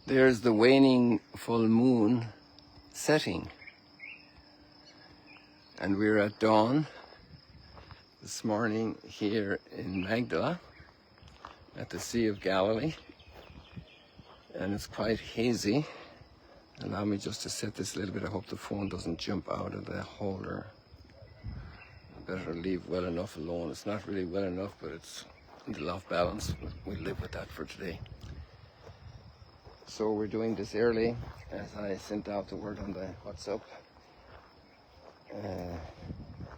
There's the waning full moon setting. And we're at dawn this morning here in Magdala at the Sea of Galilee. And it's quite hazy. Allow me just to set this a little bit. I hope the phone doesn't jump out of the holder. I better leave well enough alone. It's not really well enough, but it's a little off balance. We'll live with that for today. So we're doing this early, as I sent out the word on the WhatsApp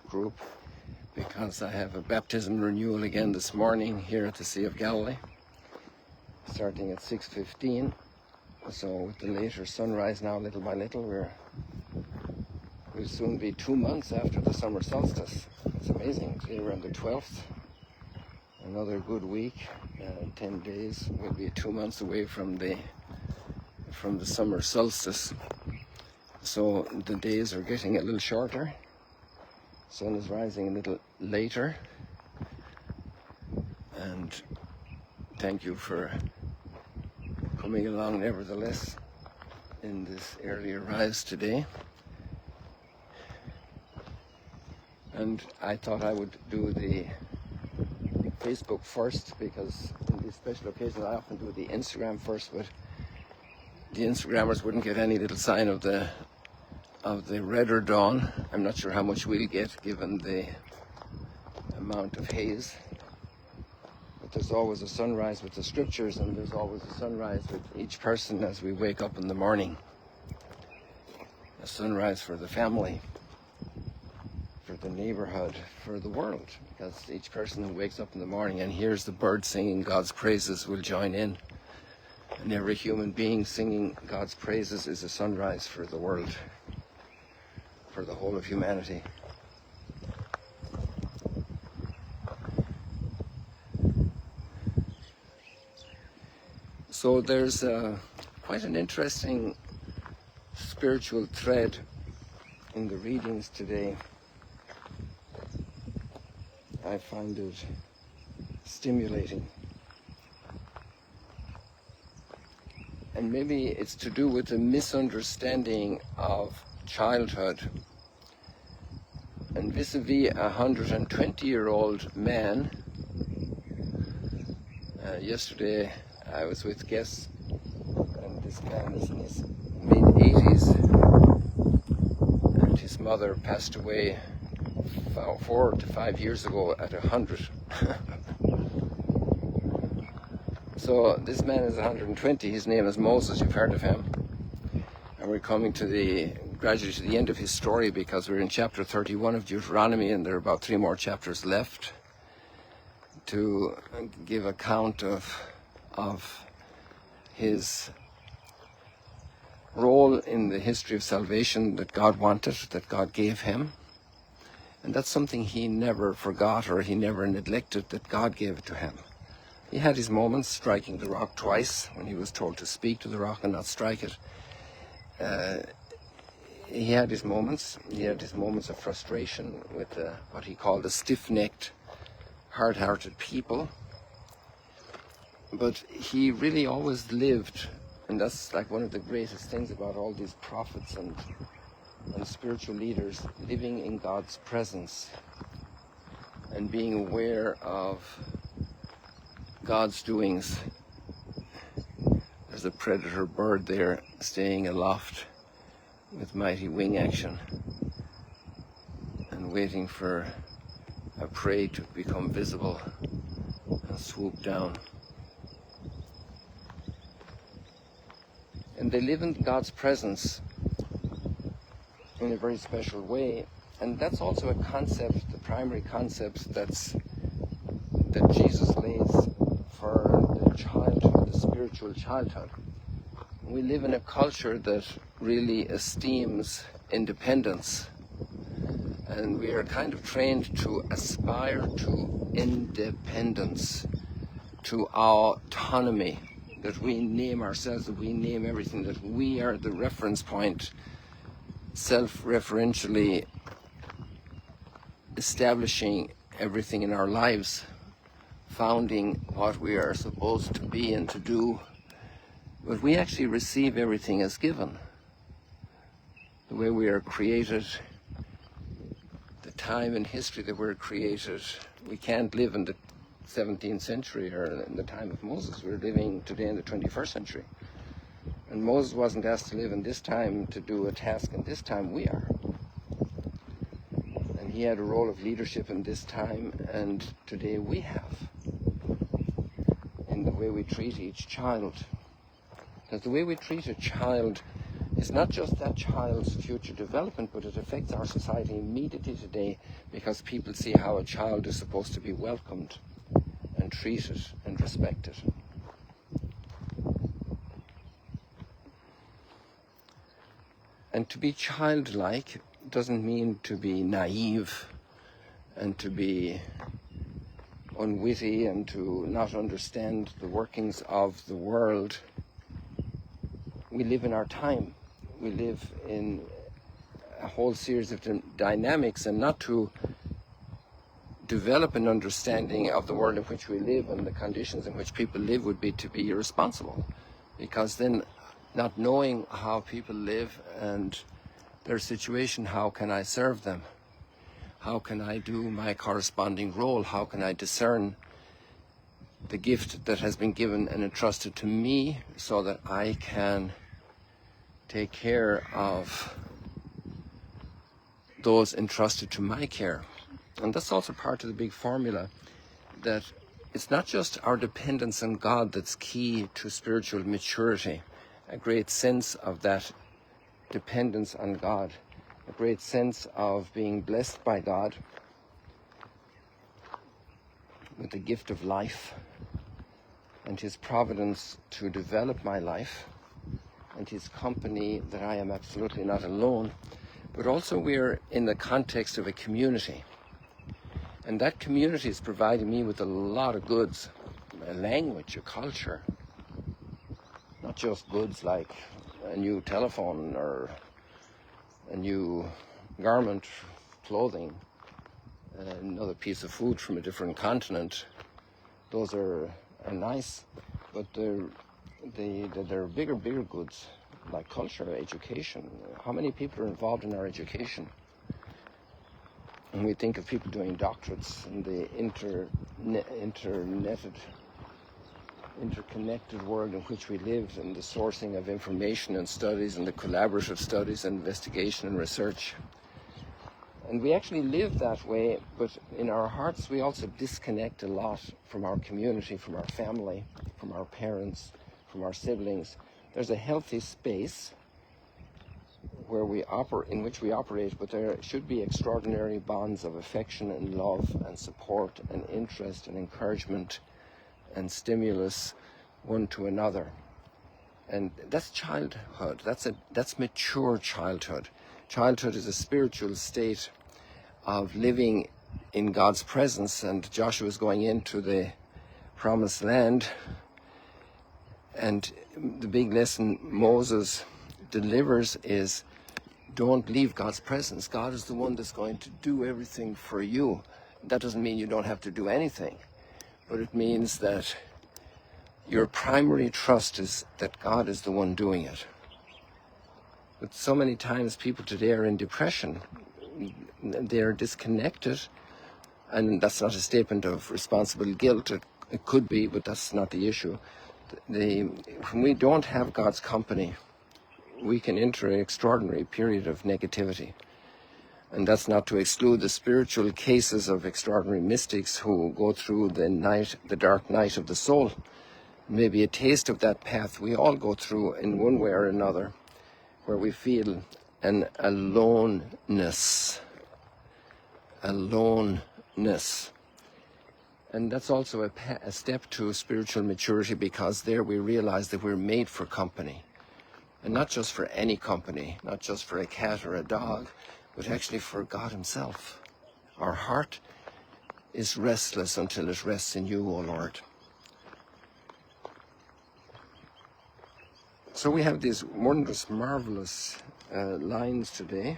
group, because I have a baptism renewal again this morning here at the Sea of Galilee, starting at 6:15. So with the later sunrise now, little by little, we'll soon be 2 months after the summer solstice. It's amazing. Today we're on the 12th. Another good week, 10 days. We'll be 2 months away from the summer solstice. So the days are getting a little shorter. Sun is rising a little later. And thank you for coming along nevertheless in this earlier rise today. And I thought I would do the Facebook first, because in these special occasions I often do the Instagram first, but the Instagrammers wouldn't get any little sign of the redder dawn. I'm not sure how much we'll get given the amount of haze. But there's always a sunrise with the scriptures, and there's always a sunrise with each person as we wake up in the morning. A sunrise for the family, for the neighborhood, for the world, because each person who wakes up in the morning and hears the birds singing God's praises will join in. And every human being singing God's praises is a sunrise for the world, for the whole of humanity. So there's quite an interesting spiritual thread in the readings today. I find it stimulating. And maybe it's to do with a misunderstanding of childhood. And vis-a-vis a 120-year-old man, yesterday I was with guests, and this man is in his mid-80s, and his mother passed away 4 to 5 years ago at 100. So this man is 120. His name is Moses. You've heard of him. And we're coming gradually to the end of his story, because we're in chapter 31 of Deuteronomy, and there are about 3 more chapters left to give account of his role in the history of salvation that God wanted, that God gave him. And that's something he never forgot, or he never neglected, that God gave it to him. He had his moments, striking the rock twice when he was told to speak to the rock and not strike it. He had his moments. He had his moments of frustration with what he called a stiff-necked, hard-hearted people. But he really always lived, and that's like one of the greatest things about all these prophets and spiritual leaders, living in God's presence and being aware of God's doings. There's a predator bird there staying aloft with mighty wing action and waiting for a prey to become visible and swoop down. And they live in God's presence in a very special way, and that's also a concept, the primary concept that Jesus lays for the childhood, the spiritual childhood. We live in a culture that really esteems independence, and we are kind of trained to aspire to independence, to autonomy, that we name ourselves, that we name everything, that we are the reference point, self-referentially establishing everything in our lives, founding what we are supposed to be and to do, But we actually receive everything as given. The way we are created, the time in history that we're created. We can't live in the 17th century or in the time of Moses. We're living today in the 21st century. And Moses wasn't asked to live in this time to do a task in this time. We are. And he had a role of leadership in this time, and today we have, in the way we treat each child. Because the way we treat a child is not just that child's future development, but it affects our society immediately today, because people see how a child is supposed to be welcomed and treated and respected. And to be childlike doesn't mean to be naive and to be unwitty and to not understand the workings of the world. We live in our time. We live in a whole series of dynamics, and not to develop an understanding of the world in which we live and the conditions in which people live would be to be irresponsible, because then, not knowing how people live and their situation, how can I serve them? How can I do my corresponding role? How can I discern the gift that has been given and entrusted to me so that I can take care of those entrusted to my care? And that's also part of the big formula, that it's not just our dependence on God that's key to spiritual maturity, a great sense of that dependence on God, a great sense of being blessed by God with the gift of life and his providence to develop my life and his company, that I am absolutely not alone, but also we're in the context of a community. And that community is providing me with a lot of goods, a language, a culture, not just goods like a new telephone or a new garment, clothing, another piece of food from a different continent. Those are nice, but they're bigger goods, like culture, education. How many people are involved in our education? And we think of people doing doctorates in the interconnected world in which we live, and the sourcing of information and studies and the collaborative studies and investigation and research. And we actually live that way, but in our hearts we also disconnect a lot from our community, from our family, from our parents, from our siblings. There's a healthy space where in which we operate, but there should be extraordinary bonds of affection and love and support and interest and encouragement and stimulus one to another. And that's childhood. That's mature childhood. Childhood is a spiritual state of living in God's presence, and Joshua is going into the promised land, and the big lesson Moses delivers is, don't leave God's presence. God is the one that's going to do everything for you. That doesn't mean you don't have to do anything, but it means that your primary trust is that God is the one doing it. But so many times people today are in depression. They're disconnected, and that's not a statement of responsible guilt. It could be, but that's not the issue. When we don't have God's company, we can enter an extraordinary period of negativity. And that's not to exclude the spiritual cases of extraordinary mystics who go through the dark night of the soul. Maybe a taste of that path we all go through in one way or another, where we feel an aloneness. And that's also a step to spiritual maturity, because there we realize that we're made for company. And not just for any company, not just for a cat or a dog, but actually for God himself. Our heart is restless until it rests in you, O Lord. So we have these wondrous, marvelous lines today.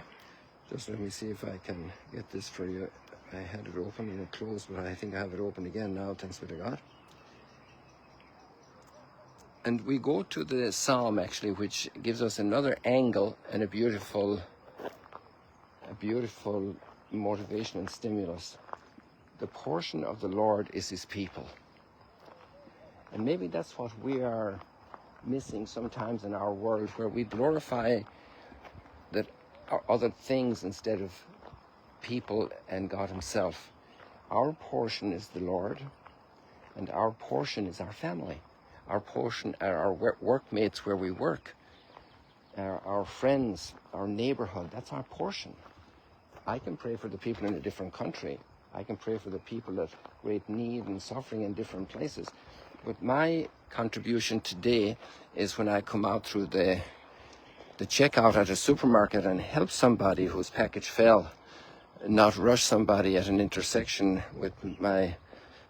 Just let me see if I can get this for you. I had it open and it closed, but I think I have it open again now, thanks be to God. And we go to the Psalm actually, which gives us another angle and a beautiful motivation and stimulus. The portion of the Lord is his people. And maybe that's what we are missing sometimes in our world, where we glorify that other things instead of people and God himself. Our portion is the Lord, and our portion is our family. Our portion are our workmates where we work, our friends, our neighborhood. That's our portion. I can pray for the people in a different country. I can pray for the people at great need and suffering in different places. But my contribution today is when I come out through the checkout at a supermarket and help somebody whose package fell, not rush somebody at an intersection with my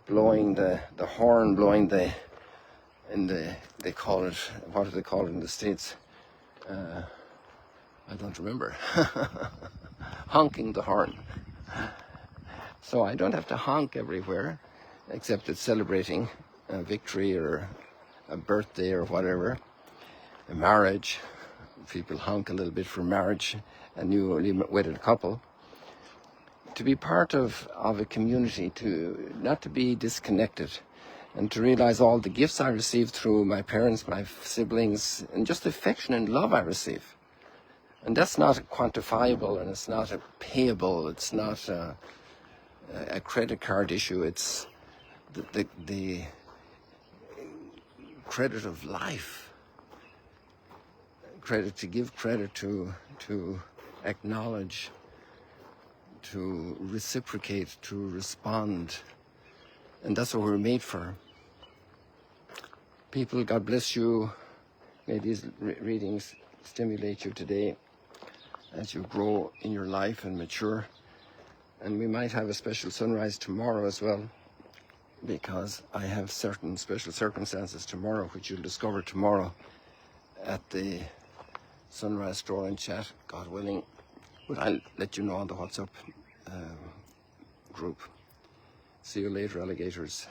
blowing the horn, they call it, what do they call it in the States? I don't remember. Honking the horn. So I don't have to honk everywhere, except at celebrating a victory or a birthday or whatever, a marriage. People honk a little bit for marriage, a newly wedded couple. To be part of a community, not to be disconnected, and to realize all the gifts I received through my parents, my siblings, and just the affection and love I receive. And that's not quantifiable, and it's not payable, it's not a credit card issue, it's the credit of life. Credit, to give credit, to acknowledge, to reciprocate, to respond. And that's what we're made for. People, God bless you. May these readings stimulate you today as you grow in your life and mature. And we might have a special sunrise tomorrow as well, because I have certain special circumstances tomorrow, which you'll discover tomorrow at the sunrise stroll and chat, God willing. But I'll let you know on the WhatsApp group. See you later, alligators.